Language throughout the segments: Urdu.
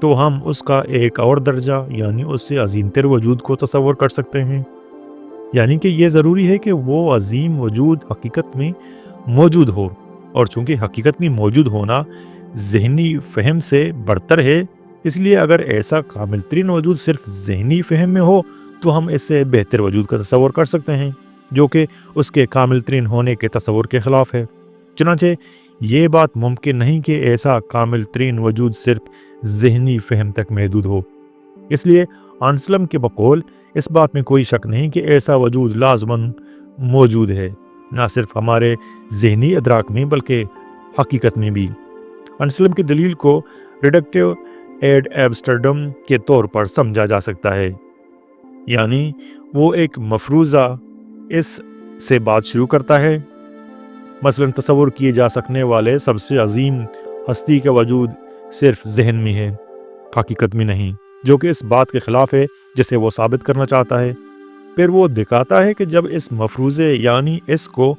تو ہم اس کا ایک اور درجہ یعنی اس سے عظیم تر وجود کو تصور کر سکتے ہیں۔ یعنی کہ یہ ضروری ہے کہ وہ عظیم وجود حقیقت میں موجود ہو، اور چونکہ حقیقت میں موجود ہونا ذہنی فہم سے برتر ہے، اس لیے اگر ایسا کامل ترین وجود صرف ذہنی فہم میں ہو تو ہم اس سے بہتر وجود کا تصور کر سکتے ہیں جو کہ اس کے کامل ترین ہونے کے تصور کے خلاف ہے۔ چنانچہ یہ بات ممکن نہیں کہ ایسا کامل ترین وجود صرف ذہنی فہم تک محدود ہو۔ اس لیے انسلم کے بقول اس بات میں کوئی شک نہیں کہ ایسا وجود لازماً موجود ہے، نہ صرف ہمارے ذہنی ادراک میں بلکہ حقیقت میں بھی۔ انسلم کی دلیل کو ریڈکٹیو ایڈ ایبسٹرڈم کے طور پر سمجھا جا سکتا ہے، یعنی وہ ایک مفروضہ اس سے بات شروع کرتا ہے، مثلا تصور کیے جا سکنے والے سب سے عظیم ہستی کا وجود صرف ذہن میں ہے، حقیقت میں نہیں، جو کہ اس بات کے خلاف ہے جسے وہ ثابت کرنا چاہتا ہے۔ پھر وہ دکھاتا ہے کہ جب اس مفروضے یعنی اس کو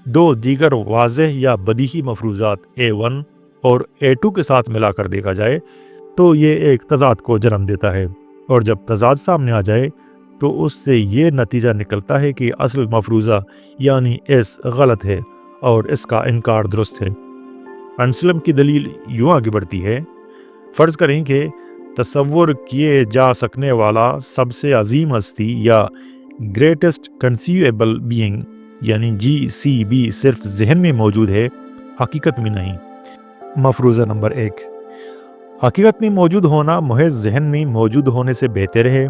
دو دیگر واضح یا بدیہی مفروضات A1 اور A2 کے ساتھ ملا کر دیکھا جائے تو یہ ایک تضاد کو جنم دیتا ہے، اور جب تضاد سامنے آ جائے تو اس سے یہ نتیجہ نکلتا ہے کہ اصل مفروضہ یعنی اس غلط ہے اور اس کا انکار درست ہے۔ انسلم کی دلیل یوں آگے بڑھتی ہے، فرض کریں کہ تصور کیے جا سکنے والا سب سے عظیم ہستی یا گریٹسٹ کنسیویبل بینگ یعنی GCB صرف ذہن میں موجود ہے، حقیقت میں نہیں۔ مفروضہ نمبر 1، حقیقت میں موجود ہونا محض ذہن میں موجود ہونے سے بہتر ہے۔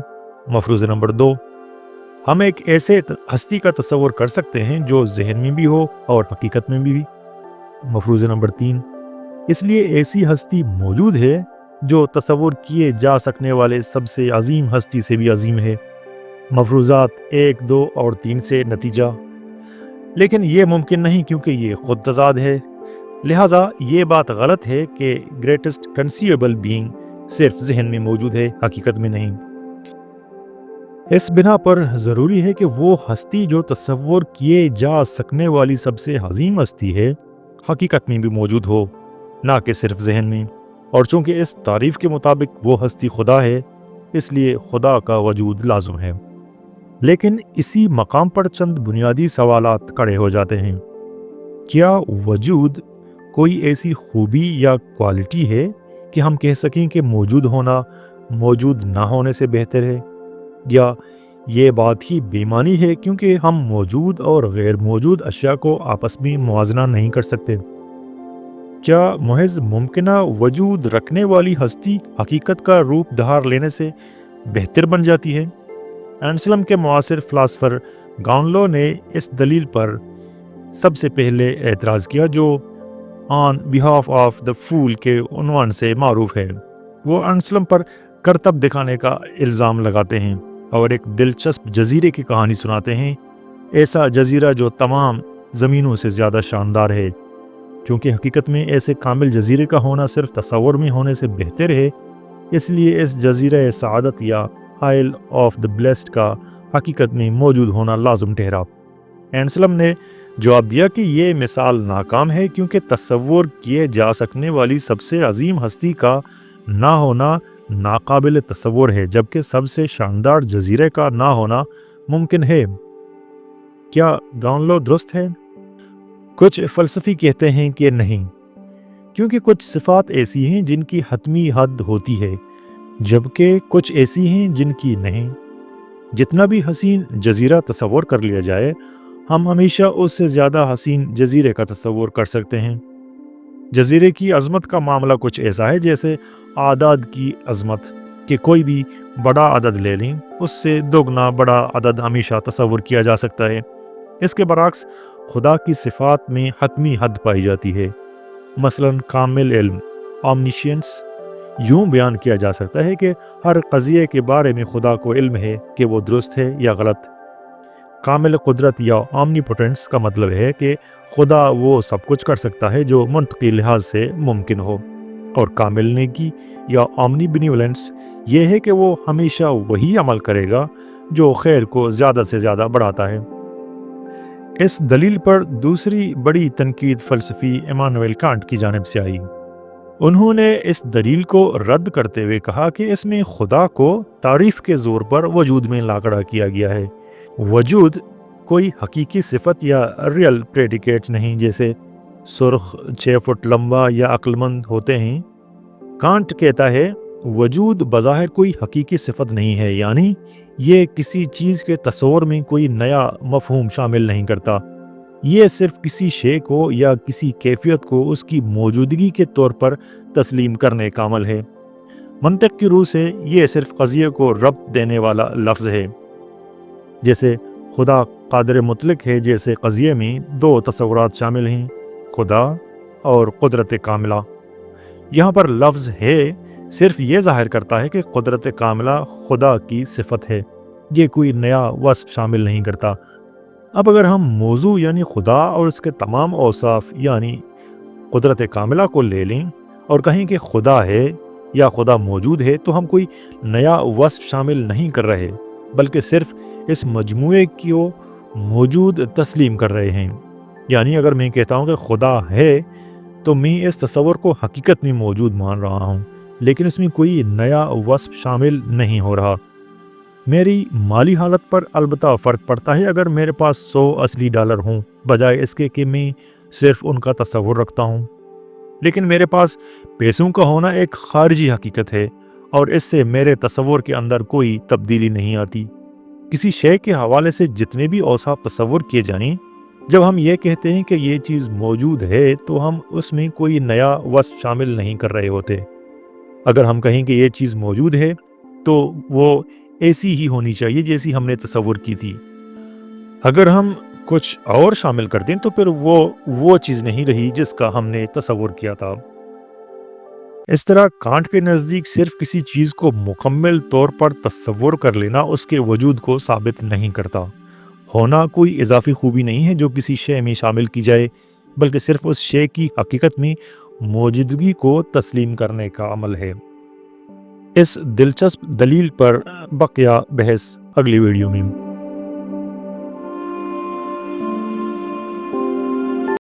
مفروضہ نمبر 2، ہم ایک ایسے ہستی کا تصور کر سکتے ہیں جو ذہن میں بھی ہو اور حقیقت میں بھی۔ مفروضہ نمبر 3، اس لیے ایسی ہستی موجود ہے جو تصور کیے جا سکنے والے سب سے عظیم ہستی سے بھی عظیم ہے۔ مفروضات 1، 2 اور 3 سے نتیجہ، لیکن یہ ممکن نہیں کیونکہ یہ خود تضاد ہے، لہٰذا یہ بات غلط ہے کہ گریٹسٹ کنسیویبل بینگ صرف ذہن میں موجود ہے، حقیقت میں نہیں۔ اس بنا پر ضروری ہے کہ وہ ہستی جو تصور کیے جا سکنے والی سب سے عظیم ہستی ہے، حقیقت میں بھی موجود ہو، نہ کہ صرف ذہن میں۔ اور چونکہ اس تعریف کے مطابق وہ ہستی خدا ہے، اس لیے خدا کا وجود لازم ہے۔ لیکن اسی مقام پر چند بنیادی سوالات کھڑے ہو جاتے ہیں۔ کیا وجود کوئی ایسی خوبی یا کوالٹی ہے کہ ہم کہہ سکیں کہ موجود ہونا موجود نہ ہونے سے بہتر ہے؟ یا یہ بات ہی بے معنی ہے کیونکہ ہم موجود اور غیر موجود اشیاء کو آپس میں موازنہ نہیں کر سکتے؟ کیا محض ممکنہ وجود رکھنے والی ہستی حقیقت کا روپ دھار لینے سے بہتر بن جاتی ہے؟ انسلم کے معاصر فلاسفر گاؤنلو نے اس دلیل پر سب سے پہلے اعتراض کیا جو آن بیہاف آف دا فول کے عنوان سے معروف ہے۔ وہ انسلم پر کرتب دکھانے کا الزام لگاتے ہیں اور ایک دلچسپ جزیرے کی کہانی سناتے ہیں، ایسا جزیرہ جو تمام زمینوں سے زیادہ شاندار ہے۔ چونکہ حقیقت میں ایسے کامل جزیرے کا ہونا صرف تصور میں ہونے سے بہتر ہے، اس لیے اس جزیرہ سعادت یا آئل آف دا بلیسڈ کا حقیقت میں موجود ہونا لازم ٹھہرا۔ انسلم نے جواب دیا کہ یہ مثال ناکام ہے کیونکہ تصور کیے جا سکنے والی سب سے عظیم ہستی کا نہ ہونا ناقابل تصور ہے، جبکہ سب سے شاندار جزیرے کا نہ ہونا ممکن ہے۔ کیا گاؤنلو درست ہے؟ کچھ فلسفی کہتے ہیں کہ نہیں، کیونکہ کچھ صفات ایسی ہیں جن کی حتمی حد ہوتی ہے، جبکہ کچھ ایسی ہیں جن کی نہیں۔ جتنا بھی حسین جزیرہ تصور کر لیا جائے، ہم ہمیشہ اس سے زیادہ حسین جزیرے کا تصور کر سکتے ہیں۔ جزیرے کی عظمت کا معاملہ کچھ ایسا ہے جیسے اعداد کی عظمت، کہ کوئی بھی بڑا عدد لے لیں، اس سے دوگنا بڑا عدد ہمیشہ تصور کیا جا سکتا ہے۔ اس کے برعکس خدا کی صفات میں حتمی حد پائی جاتی ہے۔ مثلا کامل علم، اومنیشینس، یوں بیان کیا جا سکتا ہے کہ ہر قضیے کے بارے میں خدا کو علم ہے کہ وہ درست ہے یا غلط۔ کامل قدرت یا اومنیپوٹنس کا مطلب ہے کہ خدا وہ سب کچھ کر سکتا ہے جو منطقی لحاظ سے ممکن ہو، اور کامل نیکی یا اومنی بینیولنس یہ ہے کہ وہ ہمیشہ وہی عمل کرے گا جو خیر کو زیادہ سے زیادہ بڑھاتا ہے۔ اس دلیل پر دوسری بڑی تنقید فلسفی ایمانوئل کانٹ کی جانب سے آئی۔ انہوں نے اس دلیل کو رد کرتے ہوئے کہا کہ اس میں خدا کو تعریف کے زور پر وجود میں لا کھڑا کیا گیا ہے۔ وجود کوئی حقیقی صفت یا ریئل پریڈیکیٹ نہیں جیسے سرخ 6 فٹ لمبا یا عقل مند ہوتے ہیں۔ کانٹ کہتا ہے وجود بظاہر کوئی حقیقی صفت نہیں ہے، یعنی یہ کسی چیز کے تصور میں کوئی نیا مفہوم شامل نہیں کرتا، یہ صرف کسی شے کو یا کسی کیفیت کو اس کی موجودگی کے طور پر تسلیم کرنے کا عمل ہے۔ منطق کی روح سے یہ صرف قضیے کو ربط دینے والا لفظ ہے۔ جیسے خدا قادر مطلق ہے جیسے قضیے میں 2 تصورات شامل ہیں، خدا اور قدرت کاملہ۔ یہاں پر لفظ ہے صرف یہ ظاہر کرتا ہے کہ قدرت کاملہ خدا کی صفت ہے، یہ کوئی نیا وصف شامل نہیں کرتا۔ اب اگر ہم موضوع یعنی خدا اور اس کے تمام اوصاف یعنی قدرت کاملہ کو لے لیں اور کہیں کہ خدا ہے یا خدا موجود ہے، تو ہم کوئی نیا وصف شامل نہیں کر رہے بلکہ صرف اس مجموعے کو موجود تسلیم کر رہے ہیں۔ یعنی اگر میں کہتا ہوں کہ خدا ہے تو میں اس تصور کو حقیقت میں موجود مان رہا ہوں، لیکن اس میں کوئی نیا وصف شامل نہیں ہو رہا۔ میری مالی حالت پر البتہ فرق پڑتا ہے اگر میرے پاس 100 اصلی ڈالر ہوں بجائے اس کے کہ میں صرف ان کا تصور رکھتا ہوں۔ لیکن میرے پاس پیسوں کا ہونا ایک خارجی حقیقت ہے اور اس سے میرے تصور کے اندر کوئی تبدیلی نہیں آتی۔ کسی شے کے حوالے سے جتنے بھی اوصاف تصور کیے جائیں، جب ہم یہ کہتے ہیں کہ یہ چیز موجود ہے تو ہم اس میں کوئی نیا وصف شامل نہیں کر رہے ہوتے۔ اگر ہم کہیں کہ یہ چیز موجود ہے تو وہ ایسی ہی ہونی چاہیے جیسی ہم نے تصور کی تھی۔ اگر ہم کچھ اور شامل کر دیں تو پھر وہ چیز نہیں رہی جس کا ہم نے تصور کیا تھا۔ اس طرح کانٹ کے نزدیک صرف کسی چیز کو مکمل طور پر تصور کر لینا اس کے وجود کو ثابت نہیں کرتا۔ ہونا کوئی اضافی خوبی نہیں ہے جو کسی شے میں شامل کی جائے، بلکہ صرف اس شے کی حقیقت میں موجودگی کو تسلیم کرنے کا عمل ہے۔ اس دلچسپ دلیل پر بقیہ بحث اگلی ویڈیو میں۔